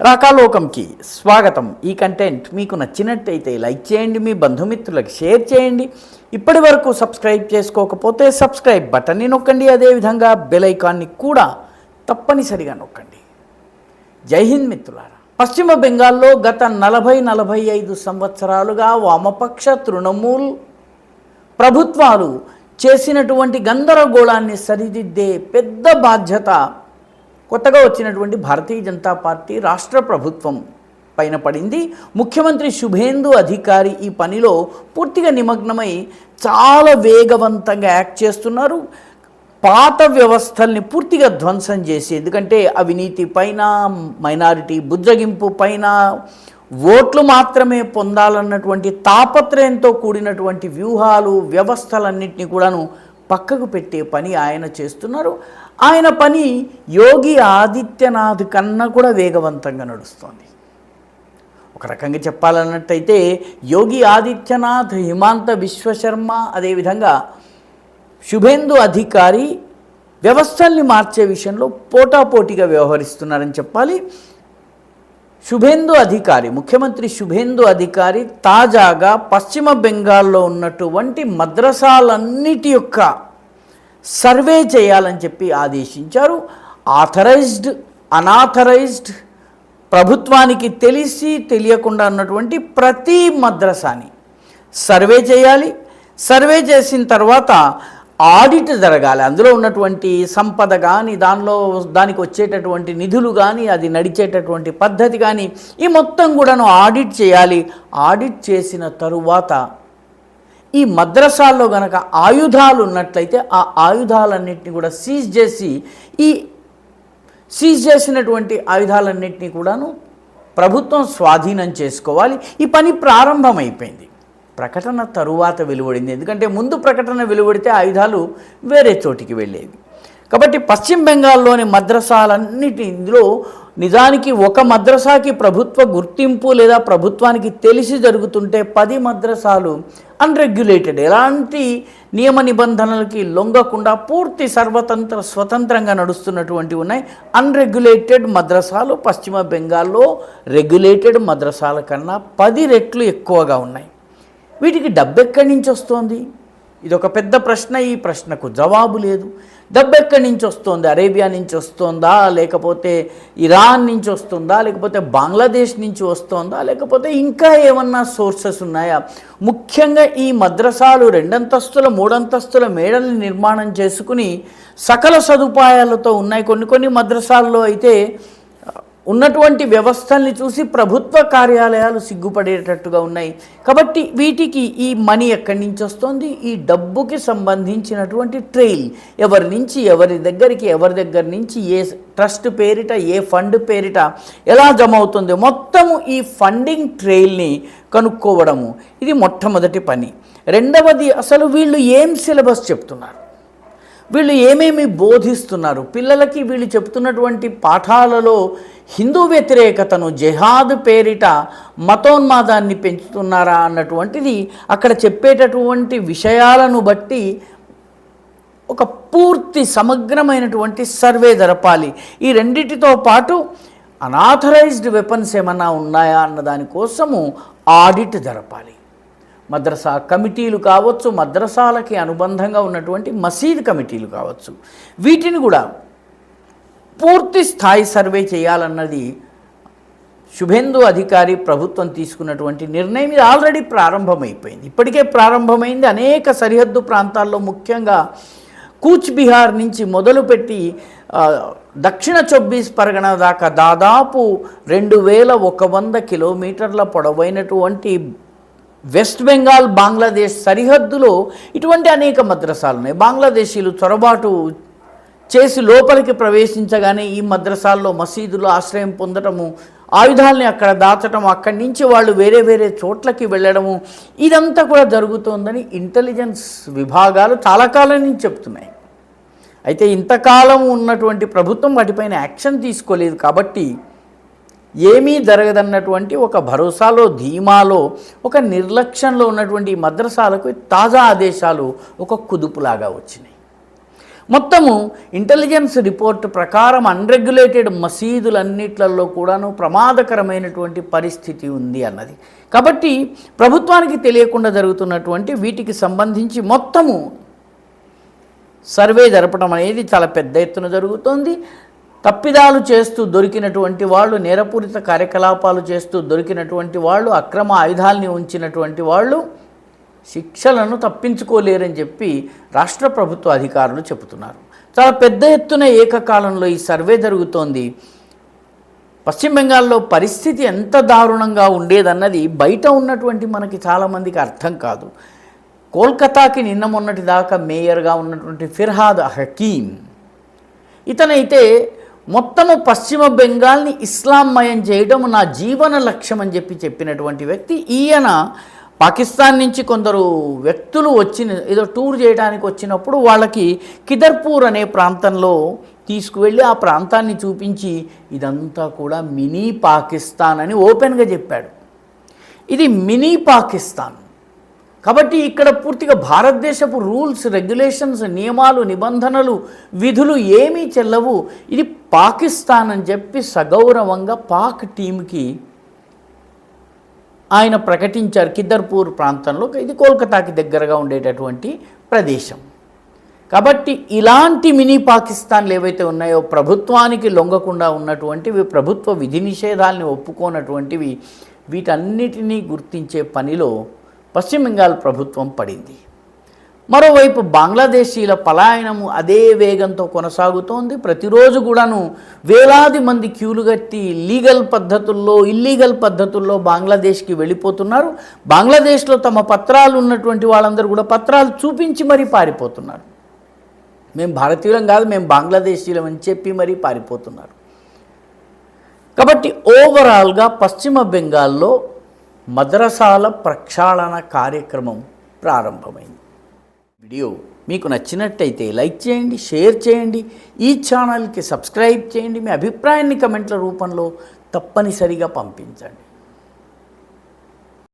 రాకాలోకంకి స్వాగతం. ఈ కంటెంట్ మీకు నచ్చినట్టయితే లైక్ చేయండి, మీ బంధుమిత్రులకు షేర్ చేయండి. ఇప్పటి వరకు సబ్స్క్రైబ్ చేసుకోకపోతే సబ్స్క్రైబ్ బటన్ని నొక్కండి. అదేవిధంగా బెల్ ఐకాన్ని కూడా తప్పనిసరిగా నొక్కండి. జై హింద్ మిత్రులారా. పశ్చిమ బెంగాల్లో గత 40-45 సంవత్సరాలుగా వామపక్ష తృణమూల్ ప్రభుత్వాలు చేసినటువంటి గందరగోళాన్ని సరిదిద్దే పెద్ద బాధ్యత కొత్తగా వచ్చినటువంటి భారతీయ జనతా పార్టీ రాష్ట్ర ప్రభుత్వం పైన పడింది. ముఖ్యమంత్రి శుభేందు అధికారి ఈ పనిలో పూర్తిగా నిమగ్నమై చాలా వేగవంతంగా యాక్ట్ చేస్తున్నారు. పాత వ్యవస్థల్ని పూర్తిగా ధ్వంసం చేసి, ఎందుకంటే అవినీతి పైన, మైనారిటీ బుజ్జగింపు పైన, ఓట్లు మాత్రమే పొందాలన్నటువంటి తాపత్రయంతో కూడినటువంటి వ్యూహాలు, వ్యవస్థలన్నింటినీ కూడాను పక్కకు పెట్టే పని ఆయన చేస్తున్నారు. ఆయన పని యోగి ఆదిత్యనాథ్ కన్నా కూడా వేగవంతంగా నడుస్తోంది. ఒక రకంగా చెప్పాలన్నట్టయితే యోగి ఆదిత్యనాథ్, హిమాంత విశ్వశర్మ, అదేవిధంగా శుభేందు అధికారి వ్యవస్థల్ని మార్చే విషయంలో పోటాపోటీగా వ్యవహరిస్తున్నారని చెప్పాలి. శుభేందు అధికారి, ముఖ్యమంత్రి శుభేందు అధికారి తాజాగా పశ్చిమ బెంగాల్లో ఉన్నటువంటి మద్రసాలన్నిటి యొక్క సర్వే చేయాలని చెప్పి ఆదేశించారు. ఆథరైజ్డ్, అనాథరైజ్డ్, ప్రభుత్వానికి తెలిసి తెలియకుండా ఉన్నటువంటి ప్రతి మద్రసాని సర్వే చేయాలి. సర్వే చేసిన తర్వాత ఆడిట్ జరగాలి. అందులో ఉన్నటువంటి సంపద కానీ, దానికి వచ్చేటటువంటి నిధులు కానీ, అది నడిచేటటువంటి పద్ధతి కానీ, ఈ మొత్తం కూడాను ఆడిట్ చేయాలి. ఆడిట్ చేసిన తరువాత ఈ మద్రసాల్లో గనక ఆయుధాలు ఉన్నట్లయితే ఆ ఆయుధాలన్నింటినీ కూడా సీజ్ చేసి, ఈ సీజ్ చేసినటువంటి ఆయుధాలన్నింటినీ కూడాను ప్రభుత్వం స్వాధీనం చేసుకోవాలి. ఈ పని ప్రారంభమైపోయింది. ప్రకటన తరువాత వెలువడింది. ఎందుకంటే ముందు ప్రకటన వెలువడితే ఆయుధాలు వేరే చోటికి వెళ్ళేవి. కాబట్టి పశ్చిమ బెంగాల్లోని మద్రసాలన్నిటి, ఇందులో నిజానికి ఒక మద్రసాకి ప్రభుత్వ గుర్తింపు లేదా ప్రభుత్వానికి తెలిసి జరుగుతుంటే 10 మద్రసాలు అన్రెగ్యులేటెడ్, ఎలాంటి నియమ నిబంధనలకి లొంగకుండా పూర్తి స్వతంత్రంగా నడుస్తున్నటువంటివి ఉన్నాయి. అన్రెగ్యులేటెడ్ మద్రసాలు పశ్చిమ బెంగాల్లో రెగ్యులేటెడ్ మద్రసాల కన్నా 10 రెట్లు ఎక్కువగా ఉన్నాయి. వీటికి డబ్బు ఎక్కడి నుంచి వస్తోంది? ఇది ఒక పెద్ద ప్రశ్న. ఈ ప్రశ్నకు జవాబు లేదు. డబ్బు ఎక్కడి నుంచి వస్తుంది? అరేబియా నుంచి వస్తుందా, లేకపోతే ఇరాన్ నుంచి వస్తుందా, లేకపోతే బంగ్లాదేశ్ నుంచి వస్తుందా, లేకపోతే ఇంకా ఏమన్నా సోర్సెస్ ఉన్నాయా? ముఖ్యంగా ఈ మద్రసాలు 2 అంతస్తుల 3 అంతస్తుల మేడల్ని నిర్మాణం చేసుకుని సకల సదుపాయాలతో ఉన్నాయి. కొన్ని మద్రసాల్లో అయితే ఉన్నటువంటి వ్యవస్థల్ని చూసి ప్రభుత్వ కార్యాలయాలు సిగ్గుపడేటట్టుగా ఉన్నాయి. కాబట్టి వీటికి ఈ మనీ ఎక్కడి నుంచి వస్తుంది? ఈ డబ్బుకి సంబంధించినటువంటి ట్రైల్, ఎవరి నుంచి ఎవరి దగ్గర నుంచి ఏ ట్రస్ట్ పేరిట, ఏ ఫండ్ పేరిట ఎలా జమ అవుతుంది, మొత్తము ఈ ఫండింగ్ ట్రైల్ని కనుక్కోవడము, ఇది మొట్టమొదటి పని. రెండవది, అసలు వీళ్ళు ఏం సిలబస్ చెప్తున్నారు, వీళ్ళు ఏమేమి బోధిస్తున్నారు, పిల్లలకి వీళ్ళు చెప్తున్నటువంటి పాఠాలలో హిందూ వ్యతిరేకతను, జెహాద్ పేరిట మతోన్మాదాన్ని పెంచుతున్నారా అన్నటువంటిది అక్కడ చెప్పేటటువంటి విషయాలను బట్టి ఒక పూర్తి సమగ్రమైనటువంటి సర్వే జరపాలి. ఈ రెండిటితో పాటు అనాథరైజ్డ్ వెపన్స్ ఏమన్నా ఉన్నాయా అన్న దానికోసము ఆడిట్ జరపాలి. మద్రసా కమిటీలు కావచ్చు, మద్రసాలకి అనుబంధంగా ఉన్నటువంటి మసీద్ కమిటీలు కావచ్చు, వీటిని కూడా పూర్తి స్థాయి సర్వే చేయాలన్నది శుభేందు అధికారి ప్రభుత్వం తీసుకున్నటువంటి నిర్ణయం. ఇది ఆల్రెడీ ప్రారంభమైపోయింది. ఇప్పటికే ప్రారంభమైంది. అనేక సరిహద్దు ప్రాంతాల్లో, ముఖ్యంగా కూచ్ బిహార్ నుంచి మొదలుపెట్టి దక్షిణ 24 పరగణ దాకా దాదాపు 2100 కిలోమీటర్ల పొడవైనటువంటి వెస్ట్ బెంగాల్ బంగ్లాదేశ్ సరిహద్దులో ఇటువంటి అనేక మద్రసాలు ఉన్నాయి. బంగ్లాదేశీలు చొరబాటు చేసి లోపలికి ప్రవేశించగానే ఈ మద్రసాల్లో మసీదులో ఆశ్రయం పొందటము, ఆయుధాలని అక్కడ దాచటం, అక్కడి నుంచి వాళ్ళు వేరే చోట్లకి వెళ్ళడము, ఇదంతా కూడా జరుగుతోందని ఇంటెలిజెన్స్ విభాగాలు చాలా కాలం నుంచి చెప్తున్నాయి. అయితే ఇంతకాలం ఉన్నటువంటి ప్రభుత్వం వాటిపైన యాక్షన్ తీసుకోలేదు. కాబట్టి ఏమీ జరగదన్నటువంటి ఒక భరోసాలో, ధీమాలో, ఒక నిర్లక్ష్యంలో ఉన్నటువంటి ఈ మద్రసాలకు తాజా ఆదేశాలు ఒక కుదుపులాగా వచ్చినాయి. మొత్తము ఇంటెలిజెన్స్ రిపోర్ట్ ప్రకారం అన్రెగ్యులేటెడ్ మసీదులన్నిట్లలో కూడాను ప్రమాదకరమైనటువంటి పరిస్థితి ఉంది అన్నది. కాబట్టి ప్రభుత్వానికి తెలియకుండా జరుగుతున్నటువంటి వీటికి సంబంధించి మొత్తము సర్వే జరపడం అనేది చాలా పెద్ద ఎత్తున జరుగుతోంది. తప్పిదాలు చేస్తూ దొరికినటువంటి వాళ్ళు, నేరపూరిత కార్యకలాపాలు చేస్తూ దొరికినటువంటి వాళ్ళు, అక్రమ ఆయుధాల్ని ఉంచినటువంటి వాళ్ళు శిక్షలను తప్పించుకోలేరని చెప్పి రాష్ట్ర ప్రభుత్వ అధికారులు చెబుతున్నారు. చాలా పెద్ద ఎత్తున ఏకకాలంలో ఈ సర్వే జరుగుతోంది. పశ్చిమ బెంగాల్లో పరిస్థితి ఎంత దారుణంగా ఉండేదన్నది బయట ఉన్నటువంటి మనకి చాలామందికి అర్థం కాదు. కోల్కతాకి నిన్న మొన్నటి దాకా మేయర్గా ఉన్నటువంటి ఫిర్హాద్ హకీం, ఇతనైతే మొత్తము పశ్చిమ బెంగాల్ని ఇస్లాంమయం చేయడం నా జీవన లక్ష్యం అని చెప్పినటువంటి వ్యక్తి. ఈయన పాకిస్తాన్ నుంచి కొందరు వ్యక్తులు ఏదో టూర్ చేయడానికి వచ్చినప్పుడు వాళ్ళకి కిదర్పూర్ అనే ప్రాంతంలో తీసుకువెళ్ళి ఆ ప్రాంతాన్ని చూపించి ఇదంతా కూడా మినీ పాకిస్తాన్ అని ఓపెన్గా చెప్పాడు. ఇది మినీ పాకిస్తాన్ కాబట్టి ఇక్కడ పూర్తిగా భారతదేశపు రూల్స్, రెగ్యులేషన్స్, నియమాలు, నిబంధనలు, విధులు ఏమీ చెల్లవు, ఇది పాకిస్తాన్ అని చెప్పి సగౌరవంగా పాక్ టీంకి ఆయన ప్రకటించారు. కిద్దర్పూర్ ప్రాంతంలో, ఇది కోల్కతాకి దగ్గరగా ఉండేటటువంటి ప్రదేశం. కాబట్టి ఇలాంటి మినీ పాకిస్తాన్లు ఏవైతే ఉన్నాయో, ప్రభుత్వానికి లొంగకుండా ఉన్నటువంటివి, ప్రభుత్వ విధి నిషేధాలని ఒప్పుకోనటువంటివి, వీటన్నిటినీ గుర్తించే పనిలో పశ్చిమ బెంగాల్ ప్రభుత్వం పడింది. మరోవైపు బంగ్లాదేశీల పలాయనము అదే వేగంతో కొనసాగుతోంది. ప్రతిరోజు కూడాను వేలాది మంది క్యూలు కట్టి లీగల్ పద్ధతుల్లో, ఇల్లీగల్ పద్ధతుల్లో బంగ్లాదేశ్కి వెళ్ళిపోతున్నారు. బంగ్లాదేశ్లో తమ పత్రాలు ఉన్నటువంటి వాళ్ళందరూ కూడా పత్రాలు చూపించి మరీ పారిపోతున్నారు. మేము భారతీయులం కాదు, మేము బంగ్లాదేశీలం అని చెప్పి మరీ పారిపోతున్నారు. కాబట్టి ఓవరాల్గా పశ్చిమ బెంగాల్లో మద్రసాల ప్రక్షాళన కార్యక్రమం ప్రారంభమైంది. వీడియో మీకు నచ్చినట్టయితే లైక్ చేయండి, షేర్ చేయండి, ఈ ఛానల్కి సబ్స్క్రైబ్ చేయండి. మీ అభిప్రాయాన్ని కమెంట్ల రూపంలో తప్పనిసరిగా పంపించండి.